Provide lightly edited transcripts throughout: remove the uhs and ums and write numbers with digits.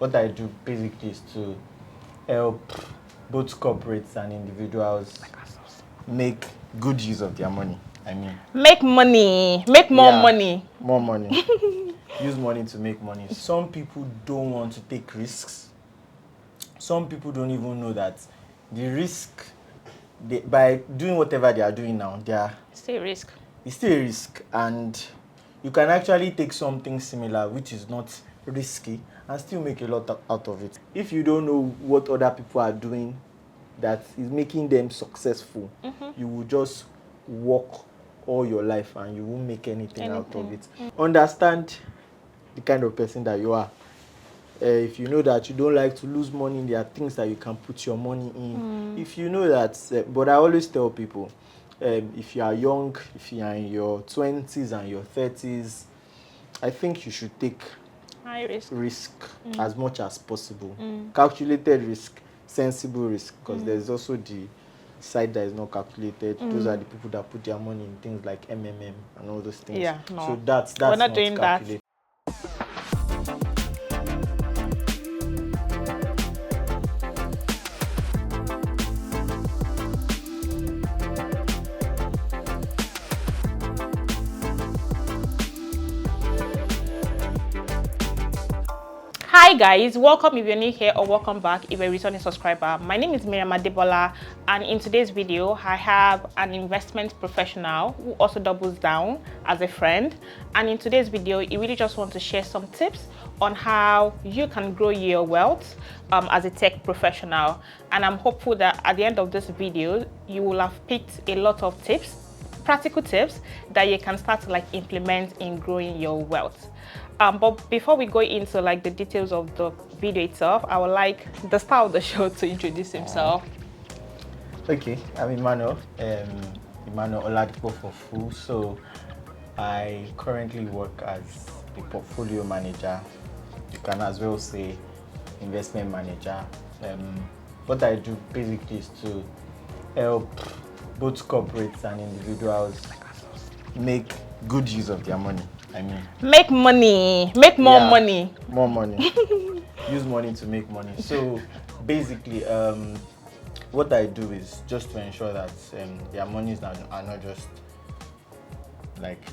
what I do basically is to help both corporates and individuals make good use of their money. Make money, make more money. More money. Use money to make money. Some people don't want to take risks. Some people don't even know that the risk, by doing whatever they are doing now, Still a risk. It's still a risk, and you can actually take something similar which is not risky and still make a lot out of it. If you don't know what other people are doing that is making them successful, you will just work all your life and you won't make anything out of it. Understand the kind of person that you are. If you know that you don't like to lose money, there are things that you can put your money in. If you know that, but I always tell people, if you are young, if you are in your 20s and your 30s, I think you should take high risk as much as possible. Calculated risk, sensible risk, because there's also the side that is not calculated. Those are the people that put their money in things like MMM and all those things. Yeah, no. So that's We're not not doing calculated. that. Hi guys, welcome if you're new here or welcome back if you're a returning subscriber. My name is Miriam Adebola, and in today's video I have an investment professional who also doubles down as a friend. And in today's video he really just wants to share some tips on how you can grow your wealth as a tech professional. And I'm hopeful that at the end of this video you will have picked a lot of tips, practical tips that you can start to implement in growing your wealth. But before we go into the details of the video itself, I would like the star of the show to introduce himself. Okay, I'm Emmanuel. Emmanuel Oladipo for full. So I currently work as a portfolio manager. You can as well say investment manager. What I do basically is to help both corporates and individuals make good use of their money. Make money, make more money. More money. Use money to make money. So basically, what I do is just to ensure that their monies are not just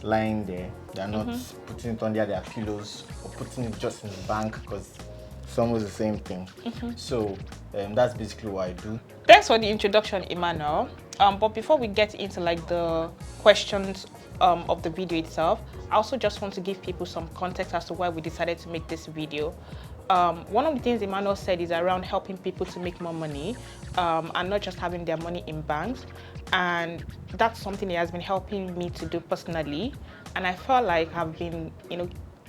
lying there. They're not putting it under their pillows or putting it just in the bank, because it's almost the same thing. So that's basically what I do. Thanks for the introduction, Emmanuel. But before we get into the questions of the video itself, I also just want to give people some context as to why we decided to make this video. One of the things Emmanuel said is around helping people to make more money and not just having their money in banks. And that's something he has been helping me to do personally. And I felt like I've been,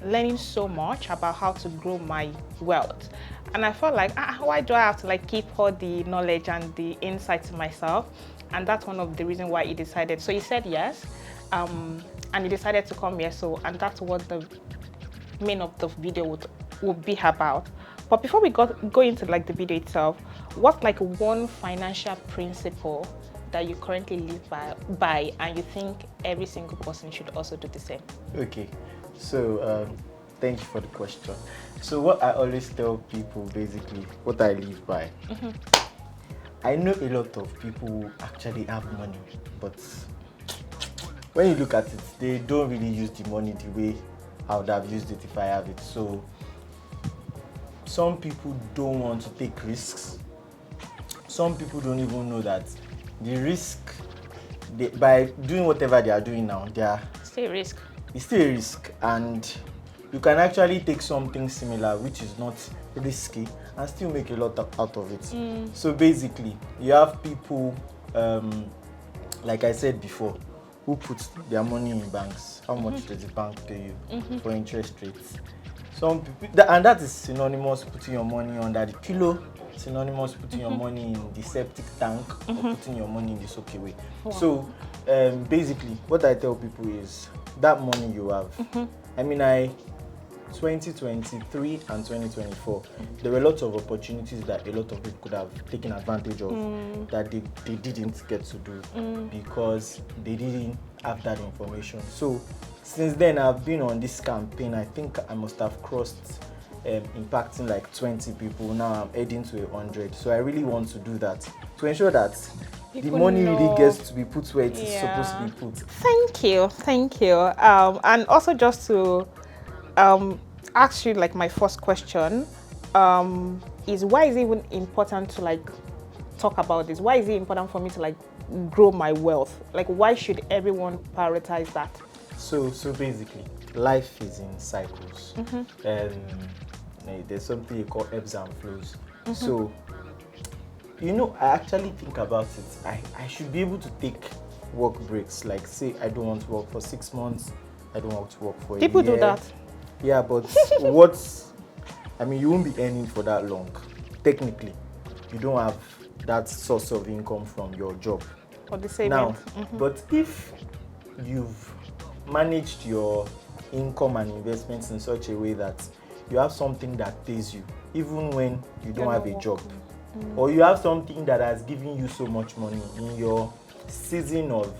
learning so much about how to grow my wealth. And I felt like, why do I have to keep all the knowledge and the insight to myself? And that's one of the reasons why he decided. So he said yes, and he decided to come here. And that's what the main of the video would be about. But before we go into the video itself, what's one financial principle that you currently live by and you think every single person should also do the same? Okay, so thank you for the question. So what I always tell people, basically, what I live by. I know a lot of people who actually have money, but when you look at it, they don't really use the money the way I would have used it if I have it. So some people don't want to take risks. Some people don't even know that the risk, by doing whatever they are doing now, Still a risk. It's still a risk, and you can actually take something similar which is not risky and still make a lot out of it. So basically, you have people, like I said before, who put their money in banks. How much does the bank pay you for interest rates? Some people, and that is synonymous putting your money under the pillow, synonymous putting your money in the septic tank, or putting your money in the soakaway. Wow. So basically, what I tell people is that money you have. 2023 and 2024, there were lots of opportunities that a lot of people could have taken advantage of that they didn't get to do because they didn't have that information. So since then, I've been on this campaign. I think I must have crossed impacting like 20 people. Now I'm heading to 100. So I really want to do that to ensure that the People money really know. gets to be put where it is supposed to Yeah. be put. Thank you. And also just to ask you like my first question, is why is it even important to like talk about this? Why is it important for me to like grow my wealth? Like why should everyone prioritize that? So basically, life is in cycles. There's something you call ebbs and flows. So, I actually think about it. I should be able to take work breaks. Like, say, I don't want to work for 6 months. I don't want to work for People a year. do that. Yeah, but you won't be earning for that long. Technically, you don't have that source of income from your job. Or the savings. Now, but if you've managed your income and investments in such a way that you have something that pays you, even when you don't have a job, or you have something that has given you so much money in your season of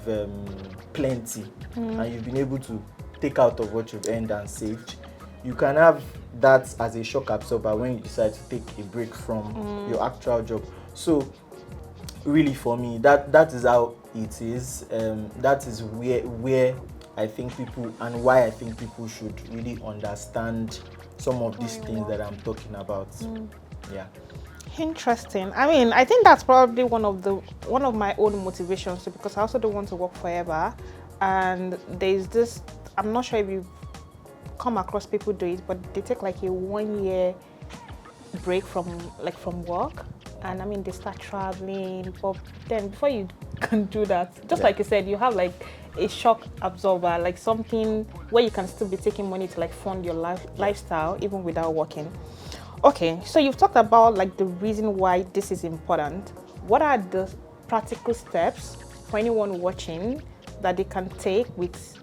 plenty, and you've been able to take out of what you've earned and saved, you can have that as a shock absorber when you decide to take a break from your actual job. So really for me, that is how it is. That is where I think people, and why I think people should really understand some of these things that I'm talking about. Yeah. Interesting. I mean, I think that's probably one of my own motivations too, because I also don't want to work forever. And there's this, I'm not sure if you've come across people do it, but they take like a 1 year break from work. And I mean, they start traveling, but then before you can do that, just like you said, you have like a shock absorber, like something where you can still be taking money to like fund your lifestyle even without working. Okay, so you've talked about like the reason why this is important. What are the practical steps for anyone watching that they can take with,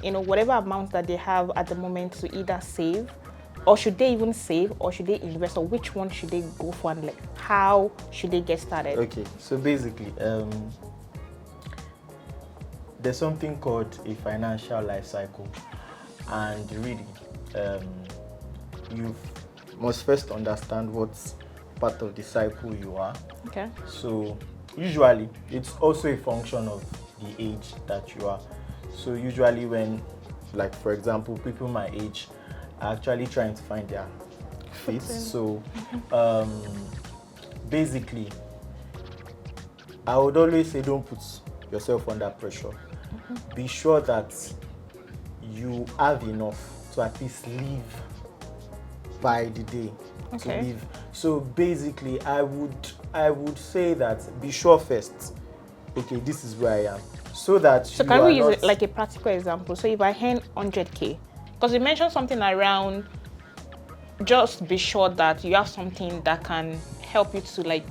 whatever amount that they have at the moment to either save, or should they even save, or should they invest, or which one should they go for, and like how should they get started? Okay, so basically, there's something called a financial life cycle, and really, you must first understand what part of the cycle you are. Okay. So usually, it's also a function of the age that you are. So usually when, like for example, people my age are actually trying to find their feet. So basically, I would always say don't put yourself under pressure. Be sure that you have enough to at least live by the day. Okay. To live. So basically, I would say that be sure first. Okay, this is where I am. So that So you can we are use not, it like a practical example? So if I earn 100K, because you mentioned something around, just be sure that you have something that can help you to like,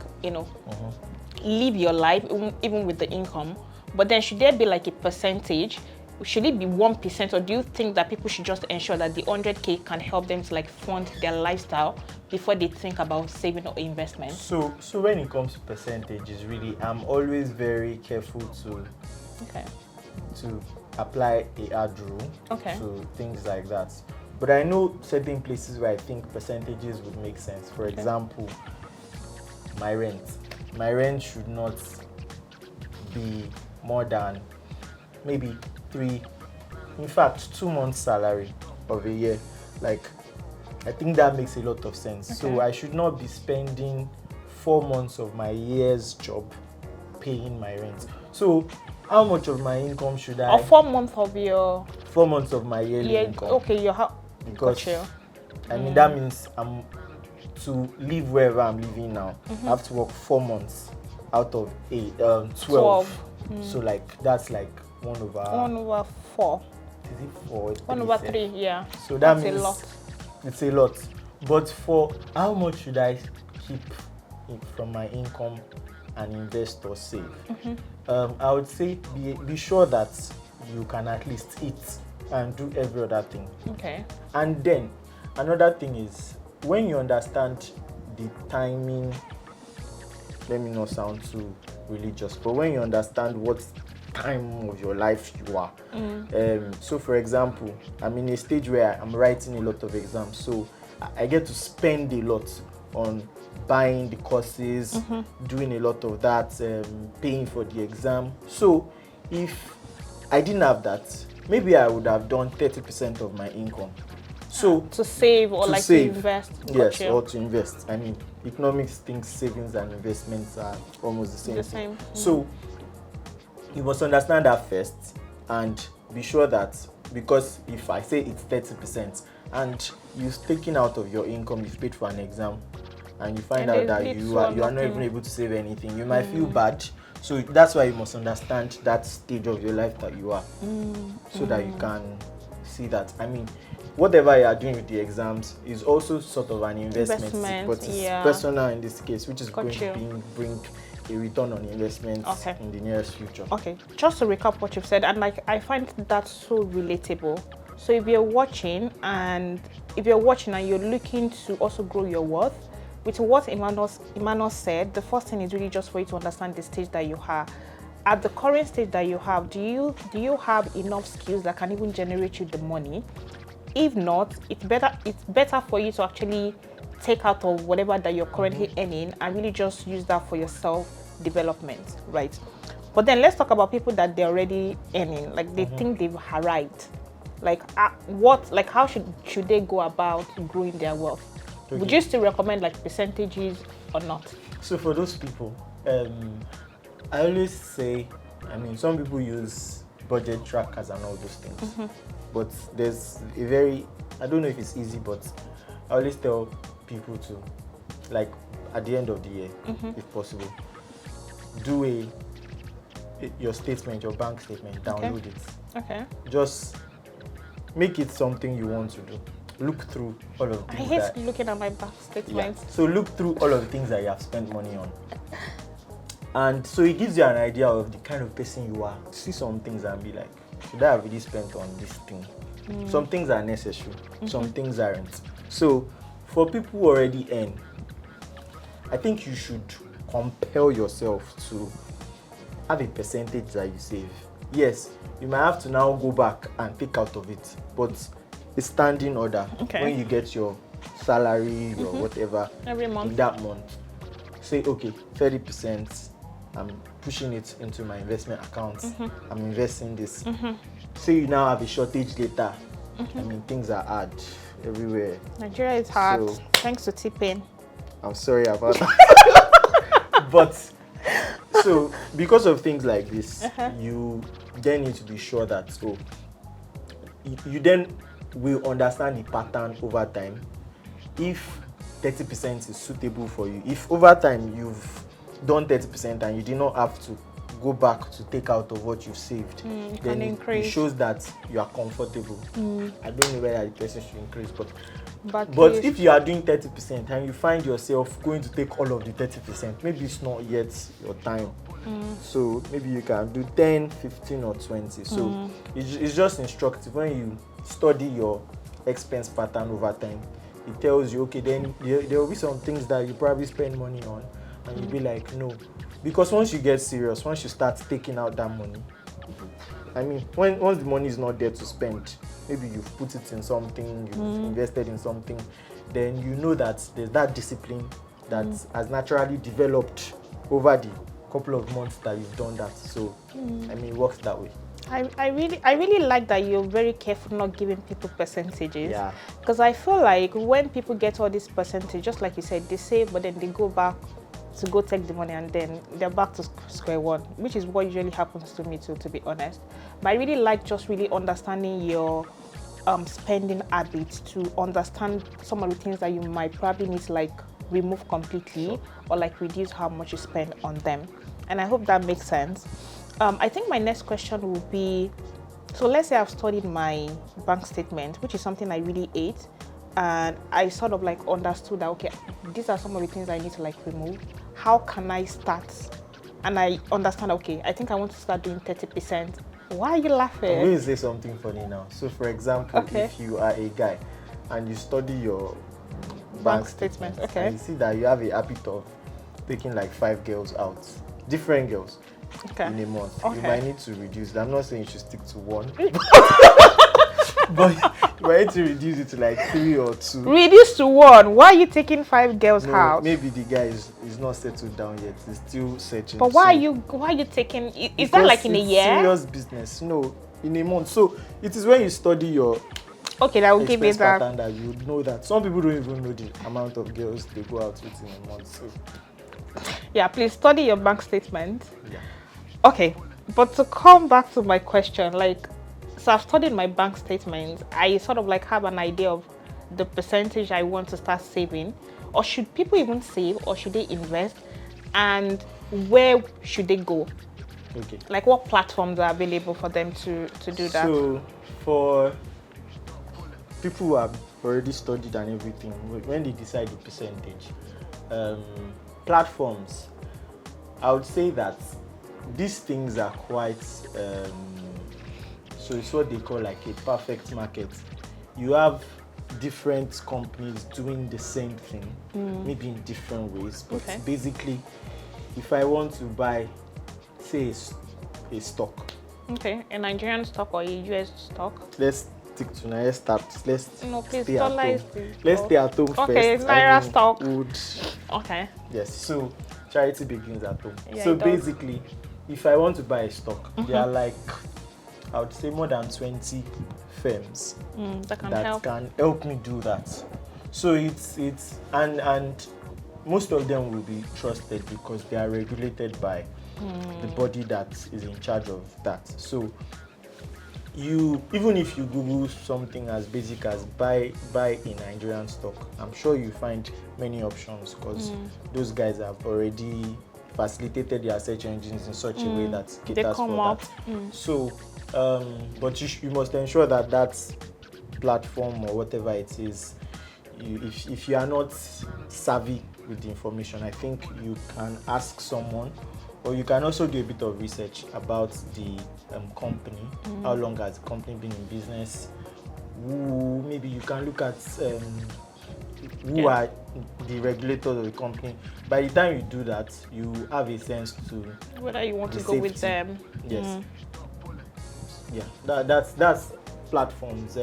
live your life even with the income. But then should there be like a percentage? Should it be 1%, or do you think that people should just ensure that the 100K can help them to like fund their lifestyle before they think about saving or investment? So when it comes to percentages, really, I'm always very careful to apply a hard rule to things like that. But I know certain places where I think percentages would make sense. For example, my rent. My rent should not be more than maybe 2 months salary of a year. Like, I think that makes a lot of sense. Okay. So I should not be spending 4 months of my year's job paying my rent. So how much of my income should I? Or 4 months of your 4 months of my yearly income. Okay, Because gotcha. I mean that means to live wherever I'm living now. I have to work 4 months out of 12. So like that's like 1/4. Is it 4? 1/3, yeah. So that That's means a lot. it's a lot. But for how much should I keep it from my income and invest or save? I would say be sure that you can at least eat and do every other thing. Okay. And then another thing is, when you understand the timing, let me not sound too religious, but when you understand what time of your life you are. So for example, I'm in a stage where I'm writing a lot of exams, so I get to spend a lot on buying the courses, doing a lot of that, paying for the exam. So if I didn't have that, maybe I would have done 30% of my income. So to save or to like save, to invest. yes, Gotcha. or to invest. I mean, economics thinks savings and investments are almost the same The thing. same. So you must understand that first and be sure that, because if I say it's 30% and you've taken out of your income, you've paid for an exam, and you find And out there's that little you or are not even nothing. able to save anything, you might feel bad. So that's why you must understand that stage of your life that you are, so that you can see that, I mean, whatever you are doing with the exams is also sort of an investment, but it's Yeah. personal in this case, which is Got going you. to bring a return on investment Okay. in the nearest future. Okay, just to recap what you've said, and like I find that so relatable. So if you're watching and you're looking to also grow your wealth, with what Emmanuel said, the first thing is really just for you to understand the stage that you are. At the current stage that you have, do you have enough skills that can even generate you the money? If not, it's better for you to actually take out of whatever that you're currently earning and really just use that for your self-development, right? But then let's talk about people that they're already earning, like they think they've arrived. Like how should they go about growing their wealth? Would Okay. you still recommend like percentages or not? So for those people, I always say, I mean, some people use budget trackers and all those things, but there's a very, I don't know if it's easy, but I always tell people to, like, at the end of the year, if possible, do your statement, your bank statement, download it. Okay. Just make it something you want to do. Look through all of the I things hate that, looking at my bank yeah. statements. So look through all of the things that you have spent money on. And so it gives you an idea of the kind of person you are. See some things and be like, should I have really spent on this thing? Some things are necessary, some things aren't. So for people who already earn, I think you should compel yourself to have a percentage that you save. Yes, you might have to now go back and take out of it, but a standing order. Okay. When you get your salary or whatever Every in month. that month, say, okay, 30%, I'm pushing it into my investment account. I'm investing this. Say you now have a shortage later. I mean, things are hard everywhere. Nigeria is hard. So- Thanks to T-Pain. I'm sorry about that. But so because of things like this, you then need to be sure that you then will understand the pattern over time. If 30% is suitable for you, if over time you've done 30% and you did not have to go back to take out of what you've saved, then it shows that you are comfortable. I don't know whether the person should increase, but if you are doing 30% and you find yourself going to take all of the 30%, maybe it's not yet your time. So maybe you can do 10, 15 or 20. So it's just instructive. When you study your expense pattern over time, it tells you, okay, then there will be some things that you probably spend money on and you'll be like, no. Because once you get serious, once you start taking out that money, I mean, once the money is not there to spend, maybe you've put it in something, you've invested in something, then you know that there's that discipline that has naturally developed over the couple of months that you've done that. So, I mean, it works that way. I really like that you're very careful not giving people percentages. Yeah. Because I feel like when people get all this percentage, just like you said, they save, but then they go back to go take the money and then they're back to square one, which is what usually happens to me too, to be honest. But I really like just really understanding your spending habits, to understand some of the things that you might probably need to like remove completely or like reduce how much you spend on them. And I hope that makes sense. I think my next question will be, so let's say I've studied my bank statement, which is something I really hate, and I sort of like understood that, okay, these are some of the things I need to like remove. How can I start? And I understand, okay, I think I want to start doing 30%. Why are you laughing? I'm going to say something funny now. So for example, if you are a guy and you study your bank statement, and you see that you have a habit of taking like 5 girls out, different girls, in a month, you might need to reduce. I'm not saying you should stick to one, But we're going to reduce it to like 3 or 2. Reduce to 1. Why are you taking 5 girls' No, house? maybe the guy is not settled down yet. He's still searching. But why are you taking? Is that like in a year? Serious business. No, in a month. So it is when you study your Okay, that will give me expense that. pattern that you know that some people don't even know the amount of girls they go out with in a month. So Yeah, please study your bank statement. yeah. Okay, but to come back to my question, like, so I've studied my bank statement. I sort of like have an idea of the percentage I want to start saving, or should people even save, or should they invest, and where should they go? Okay. Like, what platforms are available for them to do that? So for people who have already studied and everything, when they decide the percentage, platforms, I would say that these things are quite, so it's what they call like a perfect market. You have different companies doing the same thing, maybe in different ways, but Okay. basically, if I want to buy, say, a stock, Okay, a Nigerian stock or a US stock? let's stick to now. Let's No, please, stay at dollar is home. the Let's stock. stay at home first. Okay, it's Naira stock. Would Okay. yes. So charity begins at home. Yeah, so it does. basically, if I want to buy a stock, there are like, I would say more than 20 firms That can that help. can help me do that. So it's and most of them will be trusted because they are regulated by the body that is in charge of that. So you, even if you Google something as basic as buy a Nigerian stock, I'm sure you find many options because those guys have already facilitated their search engines in such a way that caters come for up. that. So, but you must ensure that that platform or whatever it is, if you are not savvy with the information, I think you can ask someone, or you can also do a bit of research about the company. How long has the company been in business? Maybe you can look at who are the regulators of the company. By the time you do that, you have a sense to Whether you want the to go with safety. them. Yes. Yeah, that's platforms.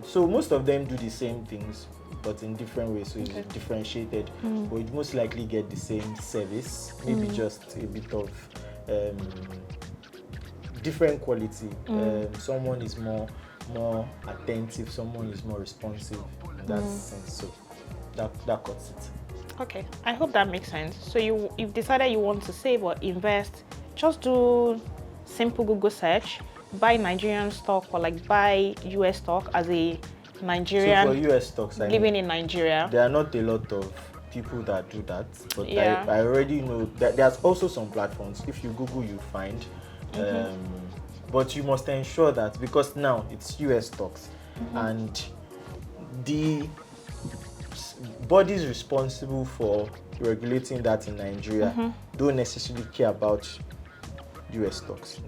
So most of them do the same things, but in different ways. So it's differentiated, but you most likely get the same service, maybe just a bit of different quality. Someone is more attentive, someone is more responsive in that sense. So that cuts it. Okay, I hope that makes sense. So you've decided you want to save or invest, just do simple Google search, buy Nigerian stock or like buy US stock as a Nigerian So for US stocks, living in Nigeria. there are not a lot of people that do that, but Yeah. I already know that there's also some platforms. If you Google, you find, but you must ensure that, because now it's US stocks, and the bodies responsible for regulating that in Nigeria don't necessarily care about US stocks.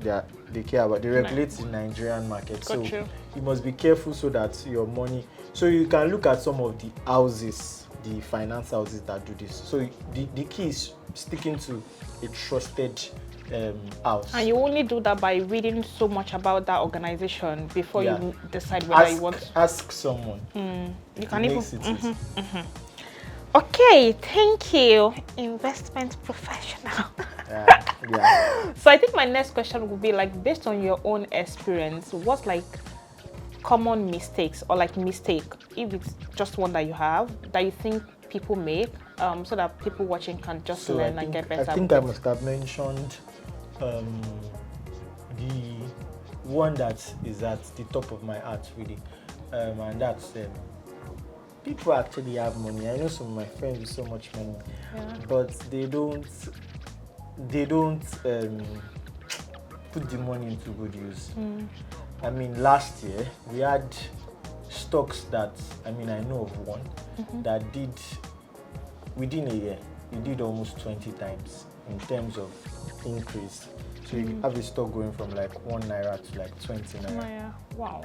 They care about, they regulate the Nigerian market. So you must be careful so that your money, so you can look at some of the houses, the finance houses that do this. So the key is sticking to a trusted house. And you only do that by reading so much about that organization before you decide whether you want to. Ask someone. You can even. Makes it easy. Okay, thank you, investment professional. Yeah. So I think my next question would be like, based on your own experience, what's like common mistakes or like mistake, if it's just one that you have, that you think people make, so that people watching can just learn and get better? I think I must have mentioned the one that is at the top of my heart really, and that's people actually have money. I know some of my friends with so much money, but they don't put the money into good use. I mean, last year we had stocks that, I know of one that did, within a year, it did almost 20 times in terms of increase. So you have a stock going from like 1 naira to like 20 naira. Wow.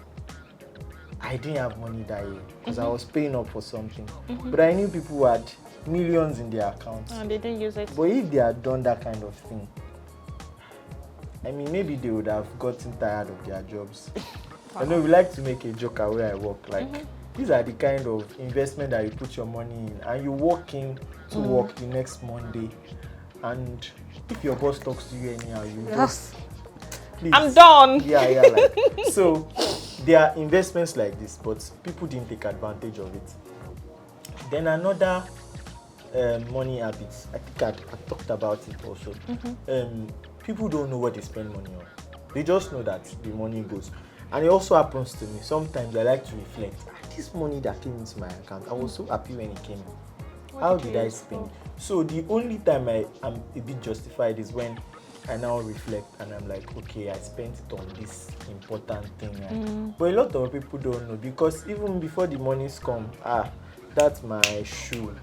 I didn't have money that year because I was paying up for something. But I knew people who had millions in their accounts. And they didn't use it. But if they had done that kind of thing, maybe they would have gotten tired of their jobs. I know we like to make a joke at where I work. Like, these are the kind of investment that you put your money in, and you walk in to work the next Monday, and if your boss talks to you anyhow, you just, please, I'm done. Yeah, like, so there are investments like this, but people didn't take advantage of it. Then another money habits, I think I talked about it also. People don't know what they spend money on. They just know that the money goes. And it also happens to me. Sometimes I like to reflect. This money that came into my account, I was so happy when it came in. How did I spend? So the only time I am a bit justified is when I now reflect and I'm like, okay, I spent it on this important thing. Right? But a lot of people don't know, because even before the monies come, that's my shoe.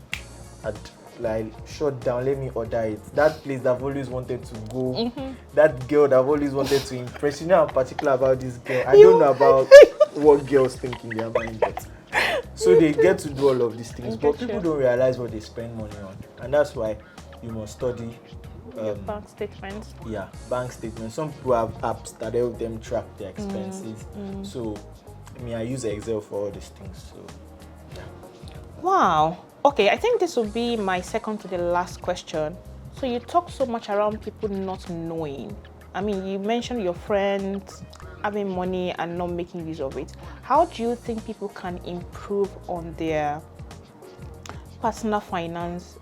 I'd like shut down, let me order it. That place that I've always wanted to go, that girl that I've always wanted to impress. You know, I'm particular about this girl. I don't know about what girls think in their mind, but so they get to do all of these things, but people don't realize what they spend money on, and that's why you must study bank statements. Yeah, bank statements. Some people have apps that help them track their expenses. So, I use Excel for all these things. So, yeah. Wow. Okay, I think this will be my second to the last question. So you talk so much around people not knowing. I mean, you mentioned your friends having money and not making use of it. How do you think people can improve on their personal finance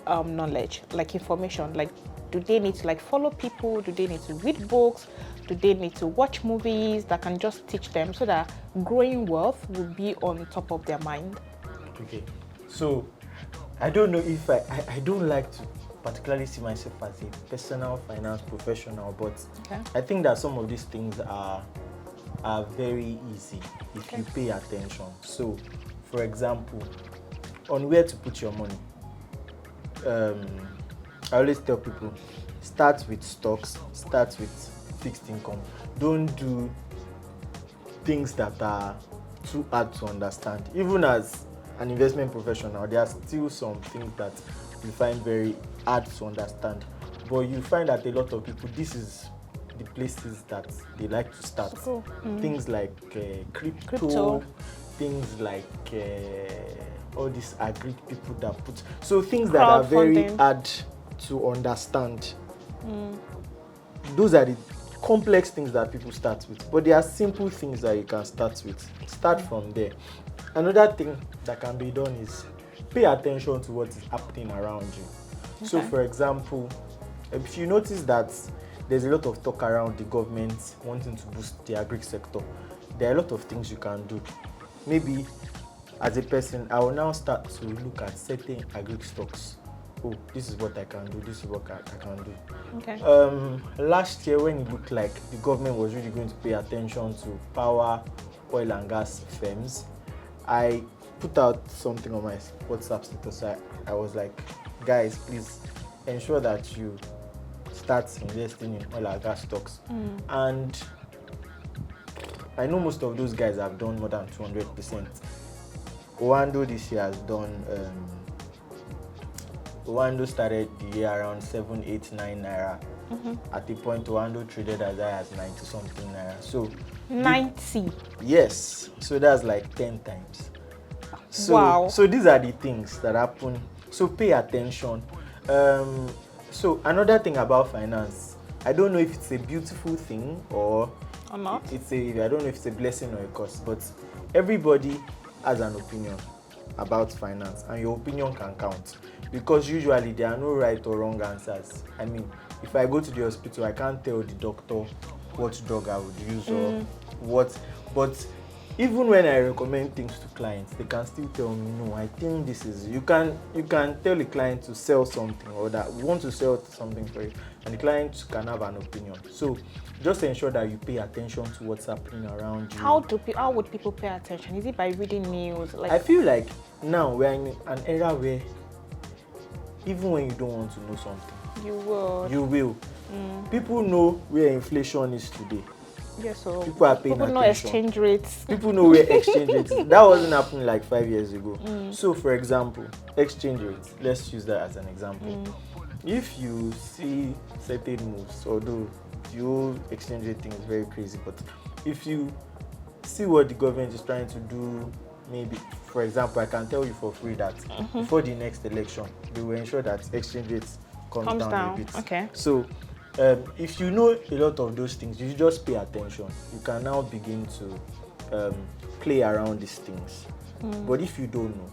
knowledge, like information? Like, do they need to follow people? Do they need to read books? Do they need to watch movies that can just teach them, so that growing wealth will be on top of their mind? Okay, so I don't know if I don't like to particularly see myself as a personal finance professional, but I think that some of these things are very easy if you pay attention. So, for example, on where to put your money, I always tell people, start with stocks, start with fixed income. Don't do things that are too hard to understand. Even as an investment professional, there are still some things that you find very hard to understand. But you find that a lot of people, this is the places that they like to start. Things like crypto, things like all these agreed people that put. So things that are very hard to understand. Those are the complex things that people start with. But there are simple things that you can start with. Start from there. Another thing that can be done is pay attention to what is happening around you. So, for example, if you notice that there's a lot of talk around the government wanting to boost the agri sector, there are a lot of things you can do. Maybe as a person, I will now start to look at certain agri stocks. Oh, this is what I can do, this is what I can do. Okay. Last year, when it looked like the government was really going to pay attention to power, oil and gas firms, I put out something on my WhatsApp status. I was like, guys, please ensure that you start investing in oil and gas stocks. And I know most of those guys have done more than 200%. Owando this year has done, Owando started the year around 7, 8, 9 naira. At the point, Owando traded as high as 90 something naira. So 90. Yes. So that's like 10 times. So, wow. So these are the things that happen. So pay attention. So another thing about finance, I don't know if it's a beautiful thing or not. I don't know if it's a blessing or a curse, but everybody has an opinion about finance, and your opinion can count, because usually there are no right or wrong answers. I mean, if I go to the hospital, I can't tell the doctor what drug I would use or what, but even when I recommend things to clients, they can still tell me, no, I think this is, you can tell the client to sell something, or that we want to sell something for you, and the client can have an opinion. So just ensure that you pay attention to what's happening around you. How would people pay attention? Is it by reading news? I feel like now we're in an era where even when you don't want to know something, you will. People know where inflation is today. Yes, so people are paying attention. Know exchange rates. People know where exchange rates is. That wasn't happening like 5 years ago. So, for example, exchange rates. Let's use that as an example. If you see certain moves, although the whole exchange rate thing is very crazy, but if you see what the government is trying to do. Maybe, for example, I can tell you for free that before the next election, they will ensure that exchange rates comes down a bit. Okay. So, if you know a lot of those things, you just pay attention. You can now begin to play around these things. But if you don't know,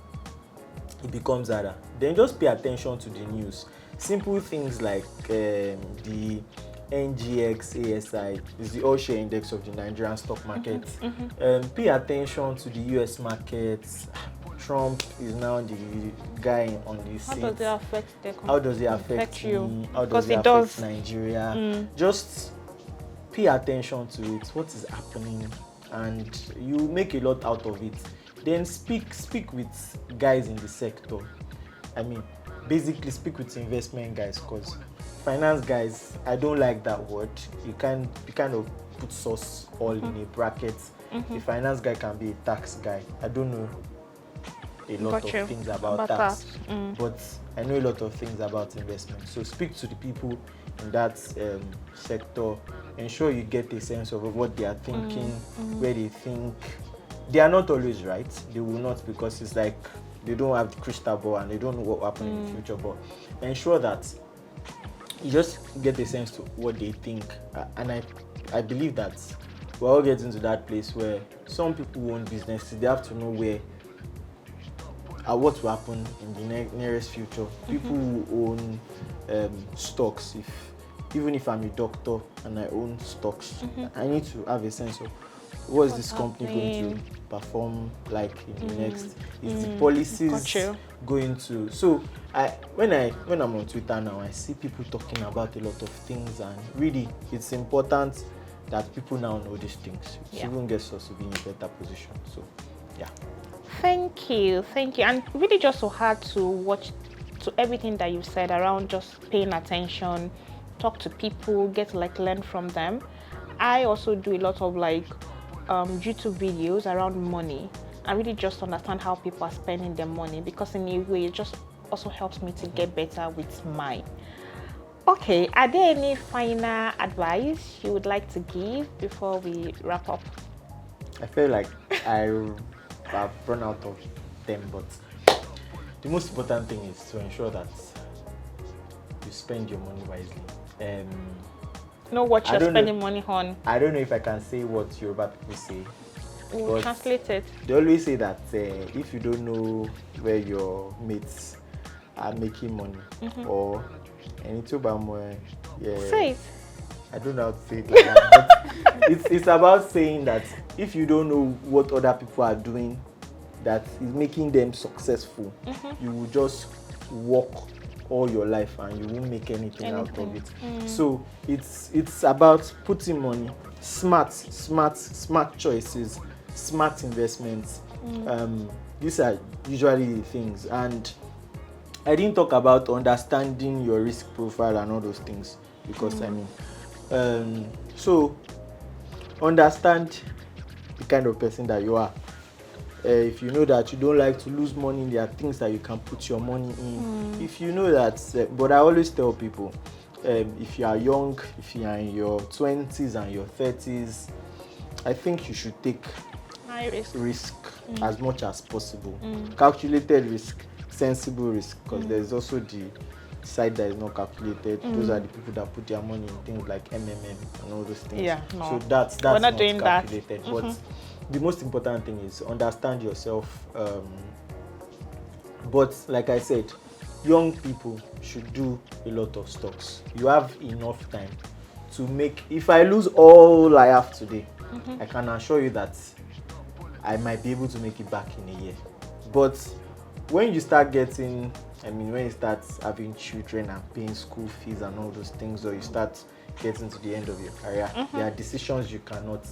it becomes harder. Then just pay attention to the news. Simple things like the NGX ASI is the all share index of the Nigerian stock market. Pay attention to the US markets. Trump is now the guy on the seat. How does it affect the How does it affect you? me? How Because does it it affect does. Nigeria? Just pay attention to it. What is happening? And you make a lot out of it. Then speak with guys in the sector. I mean, basically speak with investment guys, because finance guys, I don't like that word. You kind of put sauce all in a bracket. A finance guy can be a tax guy. I don't know a lot of things about tax, but I know a lot of things about investment. So speak to the people in that sector. Ensure you get a sense of what they are thinking, where they think. They are not always right. They will not, because it's like they don't have the crystal ball and they don't know what will happen in the future. But ensure that you just get a sense to what they think. And I believe that we're all getting to that place where some people who own businesses, they have to know what will happen in the nearest future. People who own stocks, even if I'm a doctor and I own stocks, I need to have a sense of what's this company going to perform like in the next. Is the policies going to? So when I'm on Twitter now, I see people talking about a lot of things, and really it's important that people now know these things. It even gets us to be in a better position. So yeah. Thank you, and really just so hard to watch to everything that you said around just paying attention, talk to people, get to learn from them. I also do a lot of YouTube videos around money, and really just understand how people are spending their money, because in a way it just also helps me to get better with mine. Okay, are there any final advice you would like to give before we wrap up? I feel like I've run out of them, but the most important thing is to ensure that you spend your money wisely. Know what you're spending money on. I don't know if I can say what Yoruba people say. We'll translate it. They always say that if you don't know where your mates are making money, or anything about more, say it. I don't know how to say it like that, but it's about saying that if you don't know what other people are doing that is making them successful, you will just work all your life and you won't make anything out of it. So it's about putting money, smart choices, smart investments. These are usually the things. And I didn't talk about understanding your risk profile and all those things, because so understand the kind of person that you are. If you know that you don't like to lose money, there are things that you can put your money in. If you know that, but I always tell people, if you are young, if you are in your 20s and your 30s, I think you should take high risk as much as possible. Calculated risk, sensible risk, because there's also the side that is not calculated. Those are the people that put their money in things like MMM and all those things. Yeah, no. So that's We're not doing calculated. that. But the most important thing is understand yourself. But like I said, young people should do a lot of stocks. You have enough time to make. If I lose all I have today, I can assure you that I might be able to make it back in a year. But when you start getting, when you start having children and paying school fees and all those things, or you start getting to the end of your career, there are decisions you cannot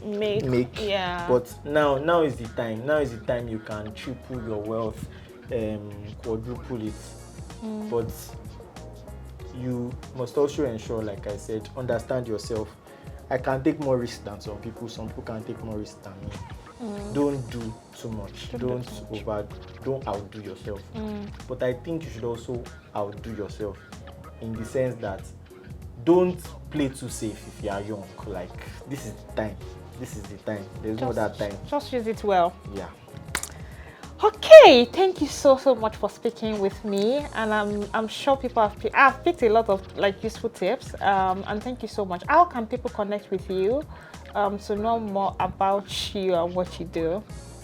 make. Yeah. But now is the time. Now is the time you can triple your wealth, quadruple it. But you must also ensure, like I said, understand yourself. I can take more risk than some people. Some people can take more risk than me. Don't do too much. Don't outdo yourself. But I think you should also outdo yourself in the sense that don't play too safe if you are young. Like, this is the time. this is the time. There's no that time. Just use it well. Yeah. Okay, thank you so much for speaking with me, and I'm sure people I've picked a lot of like useful tips. And thank you so much. How can people connect with you to know more about you and what you do?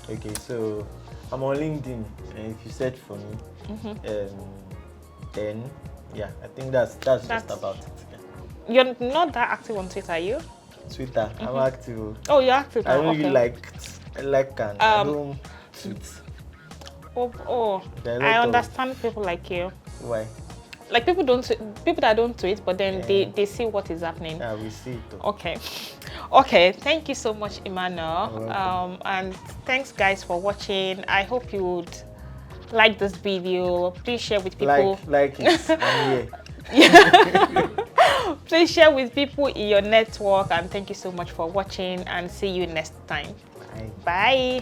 Okay, so I'm on LinkedIn, and if you search for me, then yeah, I think that's just about it. Yeah. You're not that active on Twitter, are you? Twitter, I'm active. Oh, you're active. I now, only okay. like and I don't tweet. Oh, I understand people like you. Why? Like people that don't tweet, but then they see what is happening. Yeah, we see it. Okay. Okay, thank you so much, Emmanuel. And thanks guys for watching. I hope you would like this video. Please share with people. Like it. I'm here. Please share with people in your network, and thank you so much for watching, and see you next time. Bye. Bye.